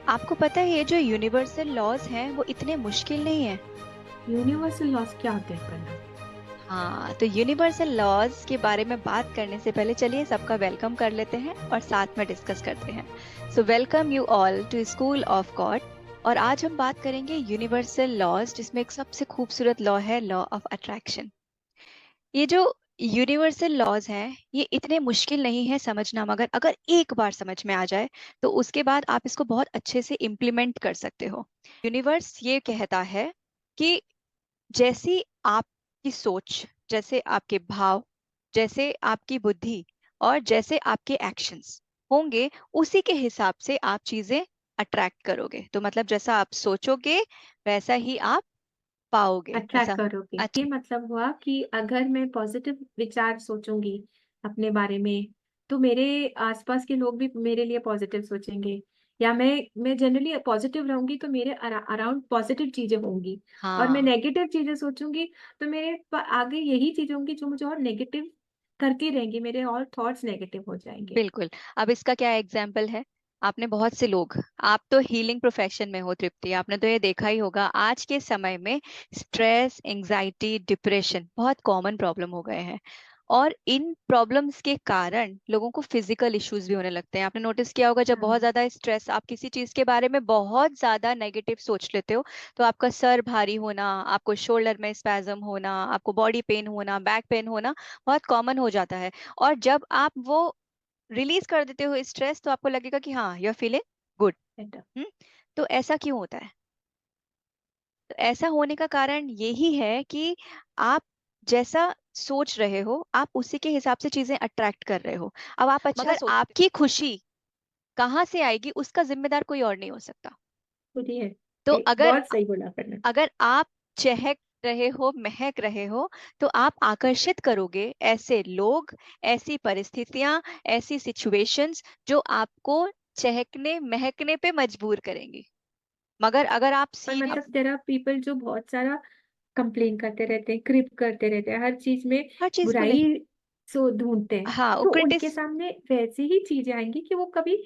आपको पता है ये जो यूनिवर्सल लॉज हैं वो इतने मुश्किल नहीं है। यूनिवर्सल लॉस क्या होते हैं पढ़ना? हाँ, तो यूनिवर्सल लॉज के बारे में बात करने से पहले चलिए सबका वेलकम कर लेते हैं और साथ में डिस्कस करते हैं। So welcome you all to school of God. और आज हम बात करेंगे यूनिवर्सल लॉज, जिसमें एक सबसे खूबसूरत लॉ है, लॉ ऑफ अट्रैक्शन। ये जो यूनिवर्सल लॉज हैं ये इतने मुश्किल नहीं है समझना, मगर अगर एक बार समझ में आ जाए तो उसके बाद आप इसको बहुत अच्छे से इम्प्लीमेंट कर सकते हो। यूनिवर्स ये कहता है कि जैसी आपकी सोच, जैसे आपके भाव, जैसे आपकी बुद्धि और जैसे आपके एक्शंस होंगे, उसी के हिसाब से आप चीजें अट्रैक्ट करोगे। तो मतलब जैसा आप सोचोगे वैसा ही आप पाओगे अट्रैक्ट ऐसा। करोगे, ये अच्छा। मतलब हुआ कि अगर मैं पॉजिटिव विचार सोचूंगी अपने बारे में, तो मेरे आसपास के लोग भी मेरे लिए पॉजिटिव सोचेंगे। या मैं जनरली पॉजिटिव रहूंगी तो मेरे अराउंड पॉजिटिव चीजें होंगी। और मैं हाँ, नेगेटिव चीजें सोचूंगी तो आगे यही चीजें होंगी जो मुझे और नेगेटिव करती रहेंगी, मेरे और थॉट्स नेगेटिव हो जाएंगे। बिल्कुल। अब इसका क्या एग्जाम्पल है? आपने बहुत से लोग, आप तो हीलिंग प्रोफेशन में हो तृप्ति, आपने तो ये देखा ही होगा आज के समय में स्ट्रेस, एंजाइटी, डिप्रेशन बहुत कॉमन प्रॉब्लम हो गए हैं। और इन प्रॉब्लम्स के कारण लोगों को फिजिकल इश्यूज भी होने लगते हैं। आपने नोटिस किया होगा, जब बहुत हाँ, ज्यादा स्ट्रेस, आप किसी चीज के बारे में बहुत ज्यादा नेगेटिव सोच लेते हो, तो आपका सर भारी होना, आपको शोल्डर में स्पैज्म होना, आपको बॉडी पेन होना, बैक पेन होना बहुत कॉमन हो जाता है। और जब आप वो रिलीज कर देते हो स्ट्रेस, तो आपको लगेगा कि हाँ, you are feeling good. Better. तो ऐसा क्यों होता है? तो ऐसा होने का कारण यही है कि आप जैसा सोच रहे हो, आप उसी के हिसाब से चीजें अट्रैक्ट कर रहे हो। अब आप अच्छा मगर सोचते आपकी खुशी कहाँ से आएगी उसका जिम्मेदार कोई और नहीं हो सकता। खुद ही है। तो अगर बहुत सही बोला आपने। अगर आप चहक रहे हो, महक रहे हो, तो आप आकर्षित करोगे ऐसे लोग, ऐसी परिस्थितियां, ऐसी सिचुएशंस जो आपको चहकने महकने पे मजबूर करेंगी। मगर अगर आप और सीरियस, मतलब देयर आर पीपल जो बहुत सारा कंप्लेन करते रहते हैं, क्रिप करते रहते हैं, हर चीज में हर चीज को बुराई सो ढूंढते हैं। हाँ, तो उनके क्रिटिस सामने वैसी ही चीजें आएंगी कि वो कभी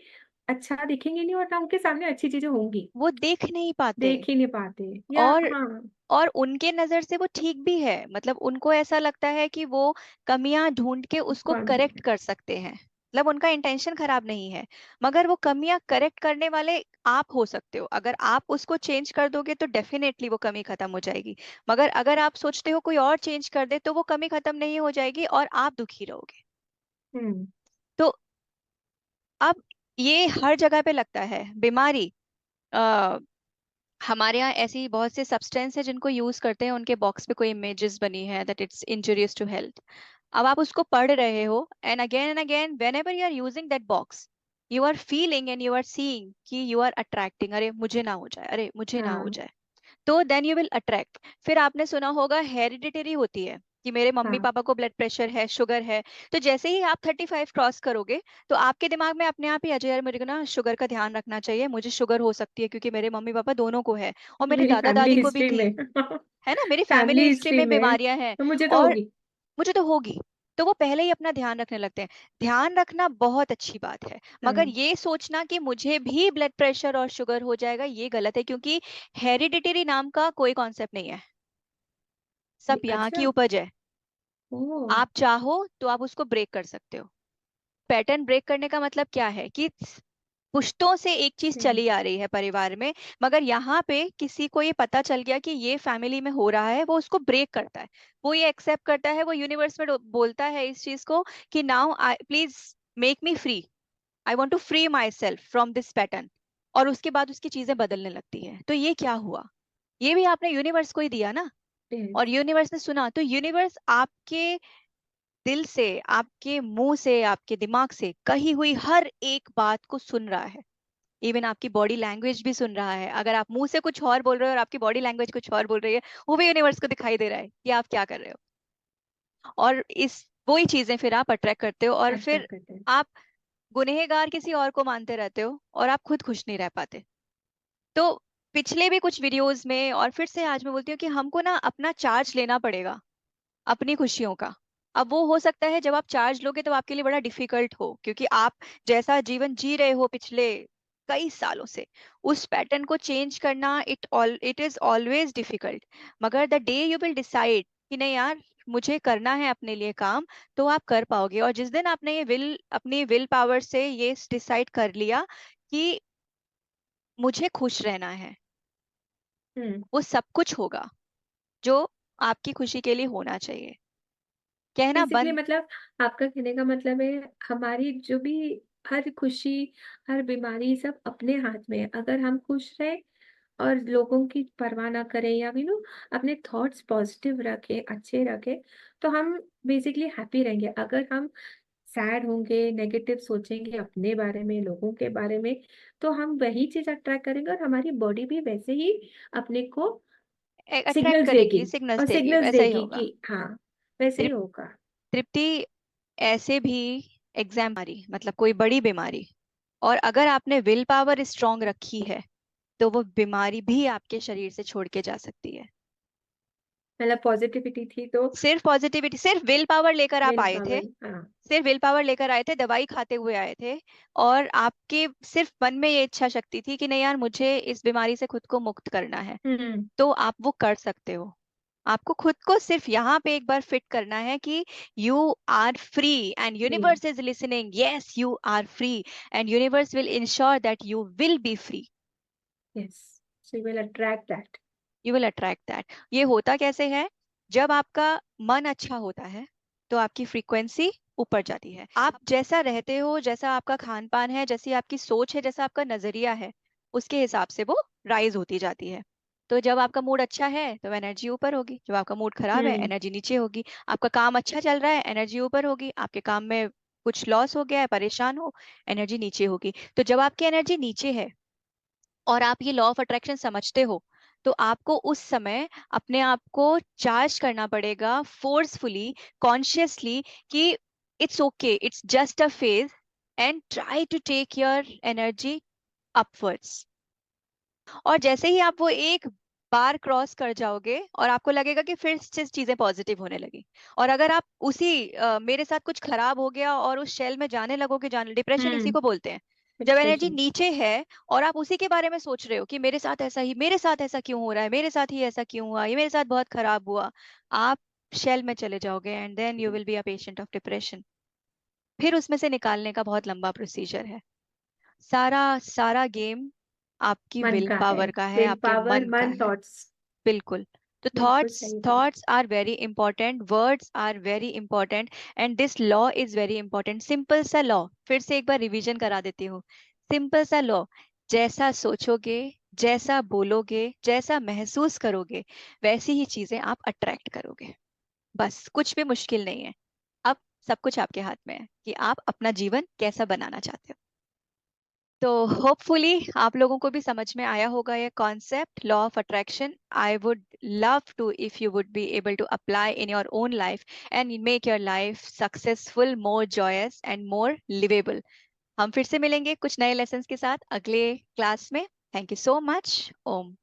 अच्छा दिखेंगे नहीं, और ना उनके सामने अच्छी चीजें होंगी। वो देख नहीं पाते। देख ही नहीं पाते, या और हाँ। और उनके नजर से वो ठीक भी है, मतलब उनको ऐसा लगता है कि वो कमियां ढूंढ के उसको हाँ, करेक्ट कर सकते हैं। मतलब उनका इंटेंशन खराब नहीं है, मगर वो कमियां करेक्ट करने वाले आप हो सकते हो। अगर आप उसको चेंज कर दोगे तो डेफिनेटली वो कमी खत्म हो जाएगी। मगर अगर आप सोचते हो कोई और चेंज कर दे, तो वो कमी खत्म नहीं हो जाएगी और आप दुखी रहोगे। हम्म। तो अब ये हर जगह पे लगता है बीमारी। हमारे यहाँ ऐसी बहुत से सब्सटेंस है जिनको यूज करते हैं, उनके बॉक्स पे कोई इमेजेस बनी है that it's injurious to health. अब आप उसको पढ़ रहे हो and again whenever you are using that box, you are feeling and you are seeing कि यू आर अट्रैक्टिंग, अरे मुझे ना हो जाए, अरे मुझे ना हो हाँ, जाए। तो देन यू विल अट्रैक्ट। फिर आपने सुना होगा हेरिडिटरी होती है, कि मेरे मम्मी हाँ। पापा को ब्लड प्रेशर है, शुगर है। तो जैसे ही आप 35 क्रॉस करोगे, तो आपके दिमाग में अपने आप ही आ जाए, यार मेरे को ना शुगर का ध्यान रखना चाहिए, मुझे शुगर हो सकती है क्योंकि मेरे मम्मी पापा दोनों को है, और मेरे मेरी दादा फैमिली दादी को भी हिस्ट्री थी, में है ना, मेरी फैमिली फैमिली हिस्ट्री हिस्ट्री में में बीमारियां हैं, तो मुझे तो और होगी। मुझे तो होगी। तो वो पहले ही अपना ध्यान रखने लगते हैं। ध्यान रखना बहुत अच्छी बात है, मगर हाँ। ये सोचना कि मुझे भी ब्लड प्रेशर और शुगर हो जाएगा, ये गलत है, क्योंकि हेरिडिटरी नाम का कोई कॉन्सेप्ट नहीं है। सब यहाँ की अच्छा। उपज है। ओ। आप चाहो तो आप उसको ब्रेक कर सकते हो। पैटर्न ब्रेक करने का मतलब क्या है कि पुश्तों से एक चीज हम्म। चली आ रही है परिवार में, मगर यहाँ पे किसी को ये पता चल गया कि ये फैमिली में हो रहा है, वो उसको ब्रेक करता है, वो ये एक्सेप्ट करता है, वो यूनिवर्स में बोलता है इस चीज को कि now I please make me free, I want to free myself from this pattern. और उसके बाद उसकी चीजें बदलने लगती है। तो ये क्या हुआ? ये भी आपने यूनिवर्स को ही दिया ना, और Yes. यूनिवर्स ने सुना। तो यूनिवर्स आपके दिल से, आपके मुंह से, आपके दिमाग से कही हुई हर एक बात को सुन रहा है। इवन आपकी बॉडी लैंग्वेज भी सुन रहा है। अगर आप मुंह से कुछ और बोल रहे हो और आपकी बॉडी लैंग्वेज कुछ और बोल रही है, वो भी यूनिवर्स को दिखाई दे रहा है कि आप क्या कर रहे हो। और इस वही चीजें फिर आप अट्रैक्ट करते हो, और फिर अट्रैक्ट करते हैं। आप गुनहगार किसी और को मानते रहते हो और आप खुद खुश नहीं रह पाते। तो पिछले भी कुछ वीडियोस में और फिर से आज मैं बोलती हूँ कि हमको ना अपना चार्ज लेना पड़ेगा अपनी खुशियों का। अब वो हो सकता है जब आप चार्ज लोगे तब आपके लिए बड़ा डिफिकल्ट हो, क्योंकि आप जैसा जीवन जी रहे हो पिछले कई सालों से, उस पैटर्न को चेंज करना इट इज ऑलवेज डिफिकल्ट। मगर the day you will decide कि नहीं यार, मुझे करना है अपने लिए काम, तो आप कर पाओगे। और जिस दिन आपने ये अपनी विल पावर से ये डिसाइड कर लिया कि मुझे खुश रहना है, हम्म। वो सब कुछ होगा जो आपकी खुशी के लिए होना चाहिए। कहना बेसिकली बंद। मतलब आपका कहने का मतलब है हमारी जो भी हर खुशी, हर बीमारी सब अपने हाथ में है। अगर हम खुश रहे और लोगों की परवाह ना करें या अपने थॉट्स पॉजिटिव रखें, अच्छे रखें, तो हम बेसिकली हैप्पी रहेंगे। अगर हम सैड होंगे, नेगेटिव सोचेंगे अपने बारे में, लोगों के बारे में, तो हम वही चीज अट्रैक्ट करेंगे और हमारी बॉडी भी वैसे ही अपने को अट्रैक्ट सिग्नल्स देगी करेगी, सिग्नल्स और देगी, सिग्नल्स वैसा ही देगी होगा। कि हाँ, वैसे ही तृप- होगा। तृप्ति, ऐसे भी एग्जाम बीमारी, मतलब कोई बड़ी बीमारी, और अगर आपने विल पावर स्ट्रांग रखी है तो वो बीमारी भी आपके शरीर से छोड़ के जा सकती है। मतलब पॉजिटिविटी थी तो सिर्फ पॉजिटिविटी, सिर्फ विल पावर लेकर आप विल आए थे, पावर, हाँ। सिर्फ विल पावर लेकर आए थे, दवाई खाते हुए आए थे, और आपके सिर्फ मन में ये इच्छा शक्ति थी कि नहीं यार, मुझे इस बीमारी से खुद को मुक्त करना है, हम्म। तो आप वो कर सकते हो। आपको खुद को सिर्फ यहाँ पे एक बार फिट करना है कि you are free, and free. Universe is listening, yes you are free, and universe will ensure that you will be free. Yes, so will attract that. You will attract that. ये होता कैसे है? जब आपका मन अच्छा होता है तो आपकी फ्रीक्वेंसी ऊपर जाती है। आप जैसा रहते हो, जैसा आपका खान पान है, जैसी आपकी सोच है, जैसा आपका नजरिया है, उसके हिसाब से वो राइज होती जाती है। तो जब आपका मूड अच्छा है तो एनर्जी ऊपर होगी, जब आपका मूड खराब है हम्म। एनर्जी नीचे होगी। आपका काम अच्छा चल रहा है, एनर्जी ऊपर होगी। आपके काम में कुछ लॉस हो गया है, परेशान हो, एनर्जी नीचे होगी। तो जब आपकी एनर्जी नीचे है और आप ये लॉ ऑफ अट्रैक्शन समझते हो, तो आपको उस समय अपने आप को चार्ज करना पड़ेगा फोर्सफुली, कॉन्शियसली, कि it's okay, it's just a phase, and try to take your energy upwards. और जैसे ही आप वो एक बार क्रॉस कर जाओगे और आपको लगेगा कि फिर से चीजें पॉजिटिव होने लगी, और अगर आप उसी मेरे साथ कुछ खराब हो गया और उस शेल में जाने लगोगे, जाने, डिप्रेशन इसी हम्म। को बोलते हैं। जब एनर्जी डिप्रेशन। नीचे है और आप उसी के बारे में सोच रहे हो कि मेरे साथ ऐसा ही, मेरे साथ ऐसा क्यों हो रहा है, मेरे साथ ही ऐसा क्यों हुआ, ये मेरे साथ बहुत खराब हुआ, आप शेल में चले जाओगे, and then you will be a patient of depression. फिर उसमें से निकालने का बहुत लंबा प्रोसीजर है। सारा सारा गेम आपकी मन विल का है। पावर का है, विल आपके पावर, मन का मन, है। थॉट्स। बिल्कुल। तो बिल्कुल थॉट्स सही बोला। Thoughts are very important, words are very important, and this law is very important. Simple सा लॉ, फिर से एक बार रिवीजन करा देती हूँ। सिंपल सा लॉ, जैसा सोचोगे, जैसा बोलोगे, जैसा महसूस करोगे, वैसी ही चीजें आप अट्रैक्ट करोगे। बस कुछ भी मुश्किल नहीं है। अब सब कुछ आपके हाथ में है कि आप अपना जीवन कैसा बनाना चाहते हो। तो होपफुली आप लोगों को भी समझ में आया होगा ये concept, law of attraction. I would love to if you would be able to apply in your own life and make your life successful, more joys and more livable. हम फिर से मिलेंगे कुछ नए लेसन्स के साथ अगले क्लास में। Thank you so much. Om.